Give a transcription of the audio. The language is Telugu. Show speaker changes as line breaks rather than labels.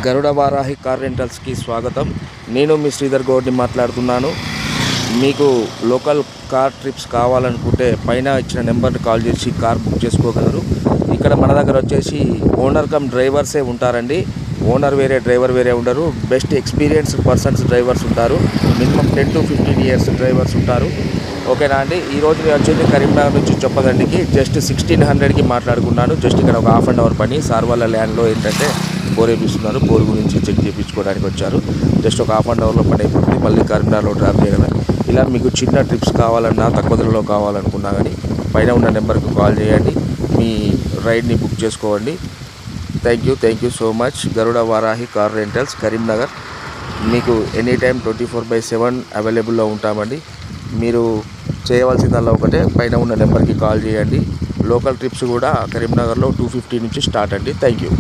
గరుడ వారాహి కార్ రెంటల్స్కి స్వాగతం. నేను మీ శ్రీధర్ గౌడ్ని మాట్లాడుతున్నాను. మీకు లోకల్ కార్ ట్రిప్స్ కావాలనుకుంటే పైన ఇచ్చిన నెంబర్ని కాల్ చేసి కార్ బుక్ చేసుకోగలరు. ఇక్కడ మన దగ్గర వచ్చేసి ఓనర్ కమ్ డ్రైవర్సే ఉంటారండి. ఓనర్ వేరే, డ్రైవర్ వేరే ఉండరు. బెస్ట్ ఎక్స్పీరియన్స్డ్ పర్సన్స్ డ్రైవర్స్ ఉంటారు. మినిమం 10 to 15 years డ్రైవర్స్ ఉంటారు. ఓకేనా అండి. ఈరోజు నేను వచ్చేది కరీంనగర్ నుంచి చొప్పదండికి జస్ట్ 1600కి మాట్లాడుకున్నాను. జస్ట్ ఇక్కడ ఒక హాఫ్ అన్ అవర్ పని. సార్ వాళ్ళ ల్యాండ్లో ఏంటంటే బోర్ వేపిస్తున్నారు. బోర్ గురించి చెక్ చేయించుకోవడానికి వచ్చారు. జస్ట్ ఒక హాఫ్ అన్ అవర్లో పని అయిపోతుంది. మళ్ళీ కరీంనగర్లో డ్రాప్ చేయడమే. ఇలా మీకు చిన్న ట్రిప్స్ కావాలన్నా, తక్కువ ధరలో కావాలనుకున్నా కానీ పైన ఉన్న నెంబర్కి కాల్ చేయండి. మీ రైడ్ని బుక్ చేసుకోండి. Thank you so much. Garuda Varahi car rentals, Karimnagar. మీకు ఎనీ టైం 24/7 అవైలబుల్లో ఉంటామండి. మీరు చేయవలసిందల్లా ఒకటే, పైన ఉన్న నెంబర్కి కాల్ చేయండి. లోకల్ ట్రిప్స్ కూడా కరీంనగర్లో 250 నుంచి స్టార్ట్ అండి. Thank you.